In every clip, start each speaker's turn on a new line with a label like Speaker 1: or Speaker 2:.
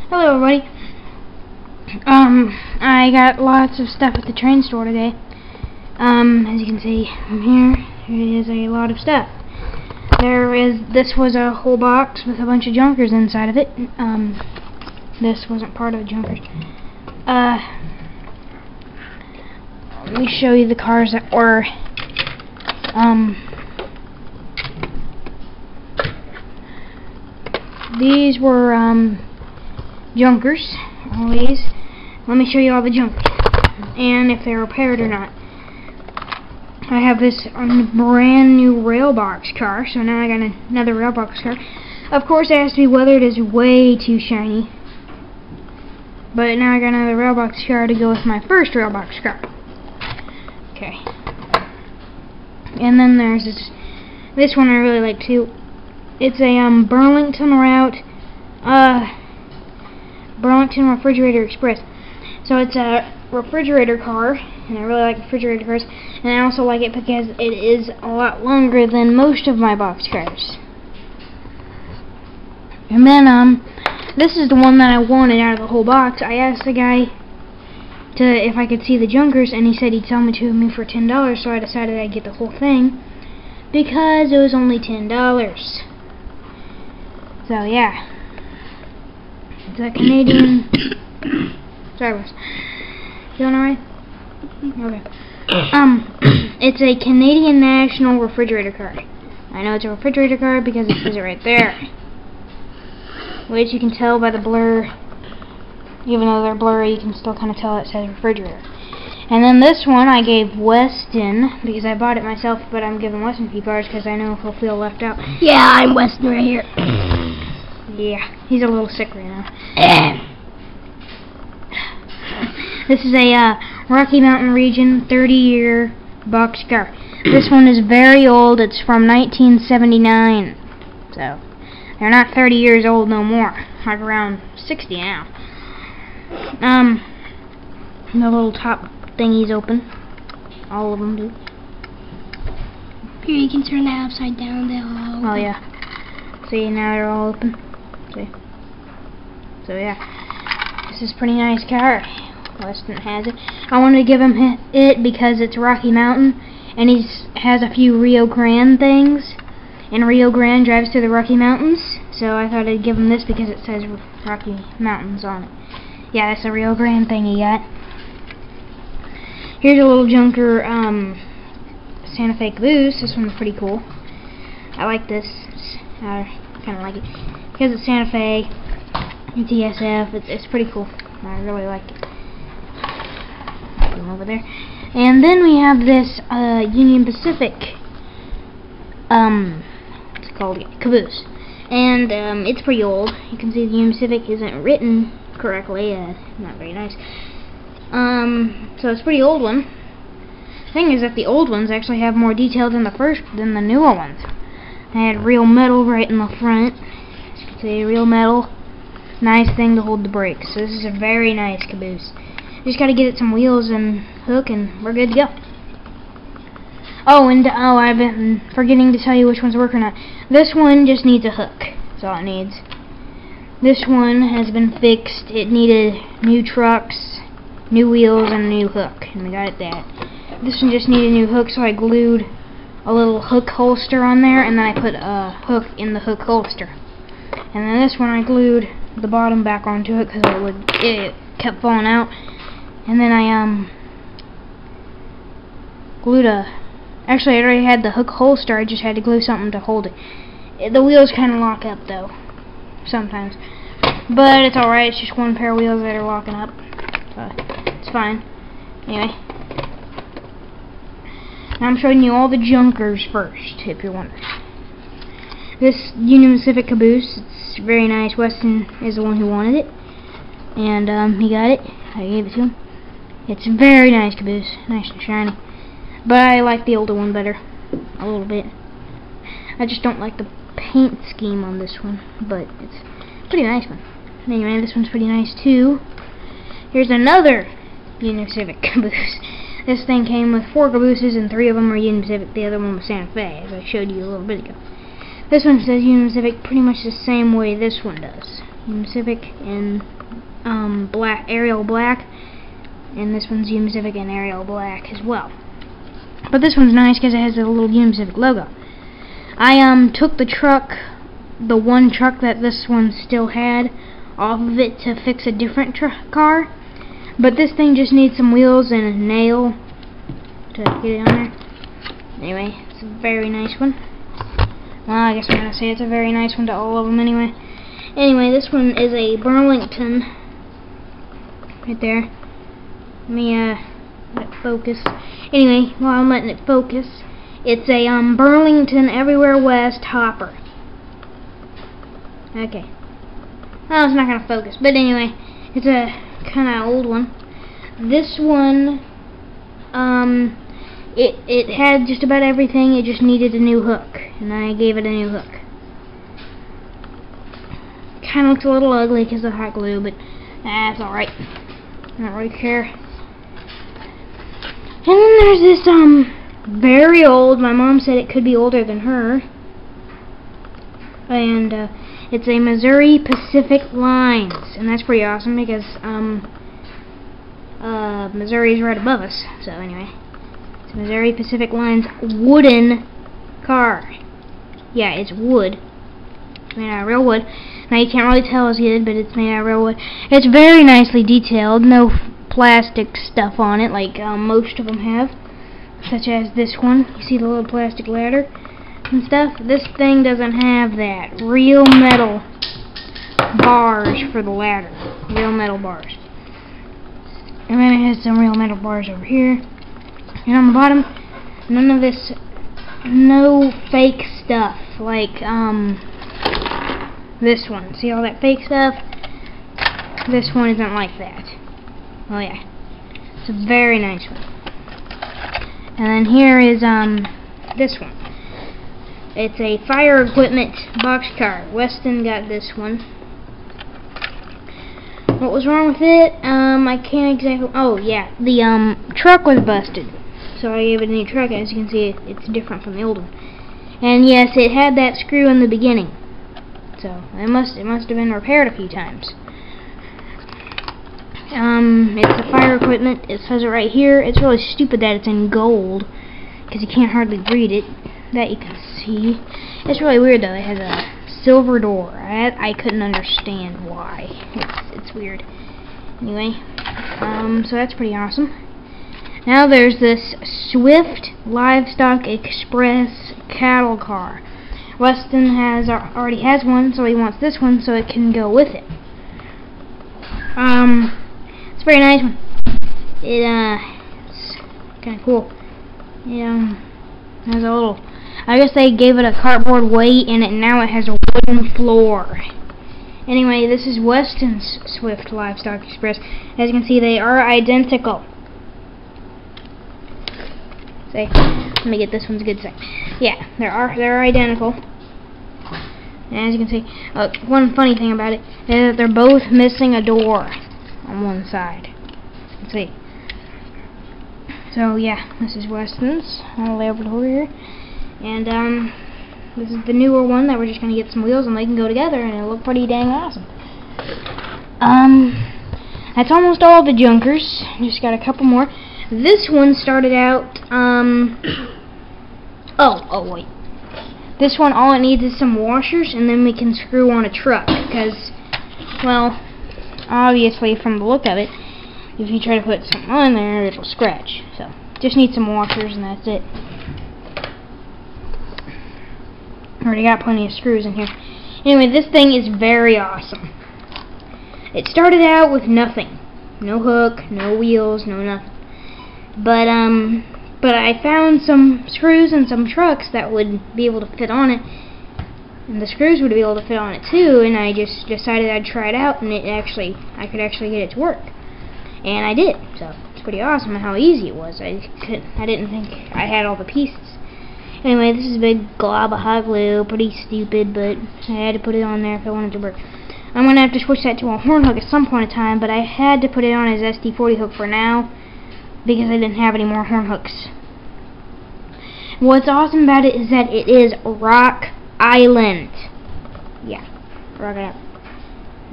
Speaker 1: Hello everybody. I got lots of stuff at the train store today. As you can see from here, there is a lot of stuff. This was a whole box with a bunch of junkers inside of it. This wasn't part of the junkers. Let me show you the cars that were, these were, junkers, all these. Let me show you all the junkers, and if they're repaired or not. I have this brand new Railbox car, so now I got another Railbox car. Of course it has to be weathered, it's way too shiny. But now I got another Railbox car to go with my first Railbox car. Okay. And then there's this one I really like too. It's a Burlington route, Burlington Refrigerator Express. So it's a refrigerator car, and I really like refrigerator cars, and I also like it because it is a lot longer than most of my box cars. And then this is the one that I wanted out of the whole box. I asked the guy if I could see the junkers, and he said he'd sell me for $10, so I decided I'd get the whole thing because it was only $10. So yeah. It's a Canadian. Sorry, boss. Doing alright? Okay. It's a Canadian National refrigerator car. I know it's a refrigerator car because it says it right there. Which you can tell by the blur. Even though they're blurry, you can still kind of tell it says refrigerator. And then this one I gave Weston because I bought it myself, but I'm giving Weston a few cars because I know he'll feel left out.
Speaker 2: Yeah, I'm Weston right here.
Speaker 1: Yeah, he's a little sick right now. This is a Rocky Mountain Region 30-year box car. This one is very old. It's from 1979. So, they're not 30 years old no more. Like around 60 now. The little top thingies open. All of them do.
Speaker 2: Here, you can turn that upside down. They'll all open.
Speaker 1: Oh, yeah. See, now they're all open. See? So, yeah. This is a pretty nice car. Weston has it. I wanted to give him it because it's Rocky Mountain, and he has a few Rio Grande things, and Rio Grande drives through the Rocky Mountains, so I thought I'd give him this because it says Rocky Mountains on it. Yeah, that's a Rio Grande thing he got. Here's a little junker Santa Fe Caboose. This one's pretty cool. I like this. I kind of like it because it's Santa Fe, UTSF. It's pretty cool. I really like it. Over there. And then we have this Union Pacific what's it called? Caboose. And it's pretty old. You can see the Union Pacific isn't written correctly. Not very nice. So it's a pretty old one. The thing is that the old ones actually have more detail than the newer ones. They had real metal right in the front. As you can see, real metal. Nice thing to hold the brakes. So this is a very nice caboose. Just gotta get it some wheels and hook, and we're good to go. Oh, and I've been forgetting to tell you which ones work or not. This one just needs a hook. That's all it needs. This one has been fixed. It needed new trucks, new wheels, and a new hook, and we got it that. This one just needed a new hook, so I glued a little hook holster on there, and then I put a hook in the hook holster. And then this one I glued the bottom back onto it because it kept falling out. And then I glued actually I already had the hook holster, I just had to glue something to hold it. The wheels kind of lock up though, sometimes. But it's alright, it's just one pair of wheels that are locking up. So it's fine. Anyway. Now I'm showing you all the junkers first, if you're wondering. This Union Pacific Caboose, it's very nice. Weston is the one who wanted it. And he got it. I gave it to him. It's a very nice caboose, nice and shiny. But I like the older one better, a little bit. I just don't like the paint scheme on this one, but it's a pretty nice one. Anyway, this one's pretty nice too. Here's another Union Pacific caboose. This thing came with 4 cabooses, and 3 of them were Union Pacific. The other one was Santa Fe, as I showed you a little bit ago. This one says Union Pacific pretty much the same way this one does. Union Pacific and black, Arial Black, and this one's Union Pacific and Arial Black as well. But this one's nice because it has a little Union Pacific logo. I took the truck, the one truck that this one still had, off of it to fix a different car. But this thing just needs some wheels and a nail to get it on there. Anyway, it's a very nice one. Well, I guess I'm gonna say it's a very nice one to all of them anyway. Anyway, this one is a Burlington. Right there. Let me let it focus. Anyway, while I'm letting it focus, it's a Burlington Everywhere West hopper. Okay. Oh, it's not gonna focus, but anyway, it's a kind of old one. This one, it had just about everything. It just needed a new hook, and I gave it a new hook. Kind of looks a little ugly because of hot glue, but that's alright. I don't really care. And then there's this very old. My mom said it could be older than her, and it's a Missouri Pacific Lines, and that's pretty awesome because Missouri is right above us. So anyway, it's a Missouri Pacific Lines wooden car. Yeah, it's wood. It's made out of real wood. Now you can't really tell as good, but it's made out of real wood. It's very nicely detailed. No plastic stuff on it like most of them have, such as this one. You see the little plastic ladder and stuff. This thing doesn't have that. Real metal bars for the ladder. Real metal bars. And then it has some real metal bars over here. And on the bottom, none of this, no fake stuff like this one. See all that fake stuff? This one isn't like that. Oh yeah. It's a very nice one. And then here is this one. It's a fire equipment boxcar. Weston got this one. What was wrong with it? I can't exactly. Oh yeah, the truck was busted, so I gave it a new truck. As you can see, it's different from the old one. And yes, it had that screw in the beginning, so it must have been repaired a few times. It's a fire equipment. It says it right here. It's really stupid that it's in gold, because you can't hardly read it. That you can see. It's really weird though. It has a silver door. I couldn't understand why. It's weird. Anyway, so that's pretty awesome. Now there's this Swift Livestock Express cattle car. Weston already has one, so he wants this one so it can go with it. It's a very nice one. It's kind of cool. It has a little. I guess they gave it a cardboard weight, and now it has a wooden floor. Anyway, this is Weston's Swift Livestock Express. As you can see, they are identical. Say, let me get this one's a good side. Yeah, they're identical. And as you can see, one funny thing about it is that they're both missing a door on one side. Let's see. So yeah, this is Weston's all the way over to here. And this is the newer one that we're just going to get some wheels and they can go together and it'll look pretty dang awesome. That's almost all the junkers. Just got a couple more. This one started out, oh wait. This one, all it needs is some washers and then we can screw on a truck. Because, well, obviously from the look of it, if you try to put something on there, it'll scratch. So, just need some washers and that's it. Already got plenty of screws in here. Anyway, this thing is very awesome. It started out with nothing. No hook, no wheels, no nothing. But I found some screws and some trucks that would be able to fit on it. And the screws would be able to fit on it too, and I just decided I'd try it out and I could actually get it to work. And I did. So, it's pretty awesome how easy it was. I didn't think I had all the pieces. Anyway, this is a big glob of hot glue, pretty stupid, but I had to put it on there if I wanted to work. I'm going to have to switch that to a horn hook at some point in time, but I had to put it on as SD40 hook for now, because I didn't have any more horn hooks. What's awesome about it is that it is Rock Island. Yeah, Rock Island.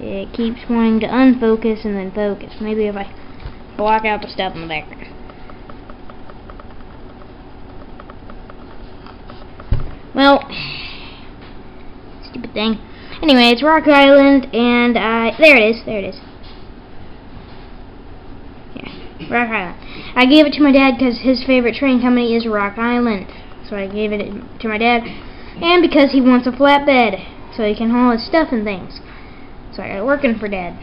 Speaker 1: it keeps wanting to unfocus and then focus. Maybe if I block out the stuff in the background. Well, stupid thing. Anyway, it's Rock Island, and there it is. Yeah, Rock Island. I gave it to my dad because his favorite train company is Rock Island. So I gave it to my dad, and because he wants a flatbed, so he can haul his stuff and things. So I got it working for Dad.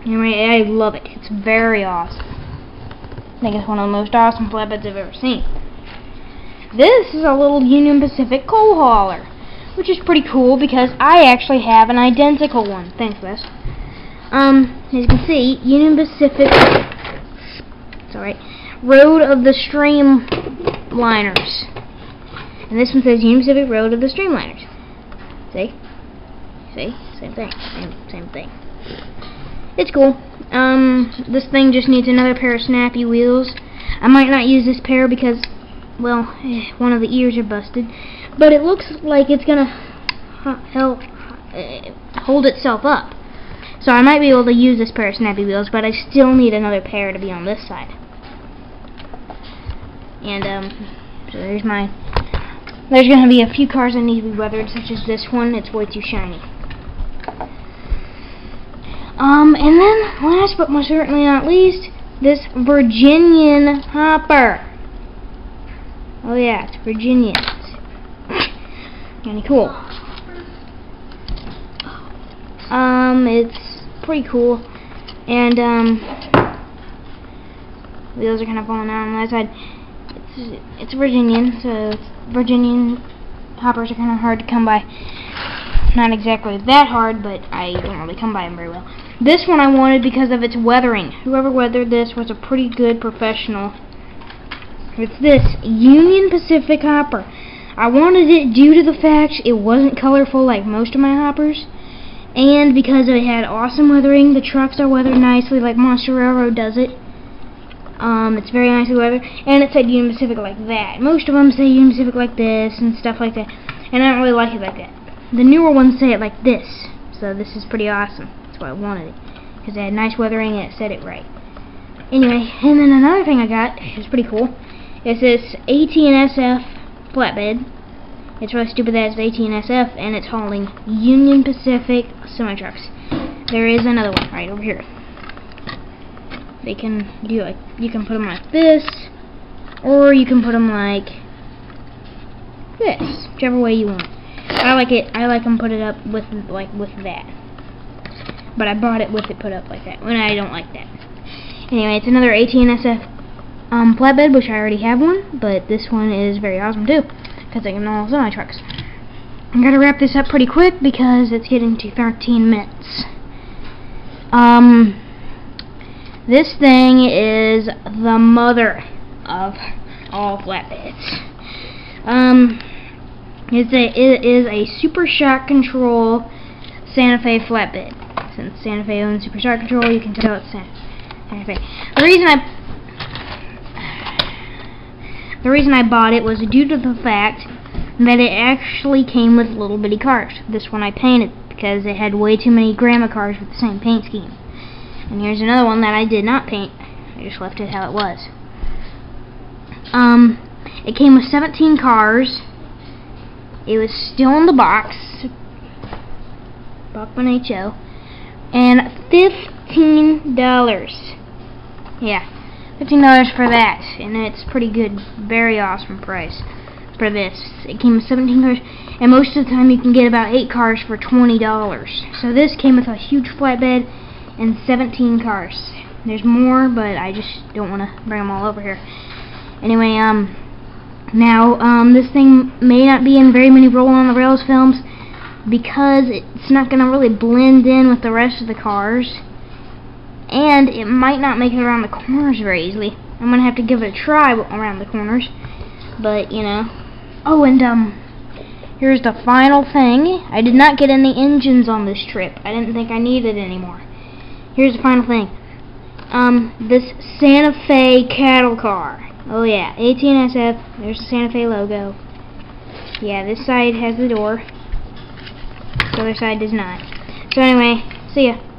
Speaker 1: Anyway, I love it. It's very awesome. I think it's one of the most awesome flatbeds I've ever seen. This is a little Union Pacific coal hauler, which is pretty cool because I actually have an identical one. Thanks, Wes. As you can see, Union Pacific. It's alright. Road of the Streamliners. And this one says Union Pacific Road of the Streamliners. See? See? Same thing. Same thing. It's cool. This thing just needs another pair of snappy wheels. I might not use this pair because, well, one of the ears are busted. But it looks like it's gonna hold itself up. So I might be able to use this pair of snappy wheels, but I still need another pair to be on this side. And, so there's mine. There's going to be a few cars that need to be weathered, such as this one. It's way too shiny. And then, last but most certainly not least, this Virginian hopper. Oh yeah, it's Virginian. Kinda cool. It's pretty cool. And, wheels are kind of falling out on that side. It's Virginian, so Virginian hoppers are kind of hard to come by. Not exactly that hard, but I don't really come by them very well. This one I wanted because of its weathering. Whoever weathered this was a pretty good professional. It's this Union Pacific hopper. I wanted it due to the fact it wasn't colorful like most of my hoppers, and because it had awesome weathering. The trucks are weathered nicely like Monster Railroad does it. It's very nicely weathered, and it said Union Pacific like that. Most of them say Union Pacific like this and stuff like that, and I don't really like it like that. The newer ones say it like this, so this is pretty awesome. That's why I wanted it, because it had nice weathering and it said it right. Anyway, and then another thing I got is pretty cool. It's this AT&SF flatbed. It's really stupid that it's AT&SF, and it's hauling Union Pacific semi-trucks. There is another one right over here. They can do like, you can put them like this, or you can put them like this, whichever way you want. I like them put it up with that. But I bought it with it put up like that, and I don't like that. Anyway, it's another AT&SF flatbed, which I already have one, but this one is very awesome too, because I can haul semi-trucks. I'm gonna wrap this up pretty quick because it's getting to 13 minutes. This thing is the mother of all flatbeds. It is a Super Shock Control Santa Fe flatbed. Since Santa Fe owns Super Shock Control, you can tell it's Santa Fe. The reason I bought it was due to the fact that it actually came with little bitty cars. This one I painted because it had way too many grandma cars with the same paint scheme. And here's another one that I did not paint. I just left it how it was. It came with 17 cars. It was still in the box. Bachman HO. And $15. Yeah, $15 for that. And it's pretty good, very awesome price for this. It came with 17 cars. And most of the time you can get about 8 cars for $20. So this came with a huge flatbed and 17 cars. There's more, but I just don't want to bring them all over here. Anyway, this thing may not be in very many Roll on the Rails films because it's not going to really blend in with the rest of the cars, and it might not make it around the corners very easily. I'm going to have to give it a try around the corners, but, you know. Oh, and, here's the final thing. I did not get any engines on this trip. I didn't think I needed any more. Here's the final thing. This Santa Fe cattle car. Oh yeah, AT&SF. There's the Santa Fe logo. Yeah, this side has the door. The other side does not. So anyway, See ya.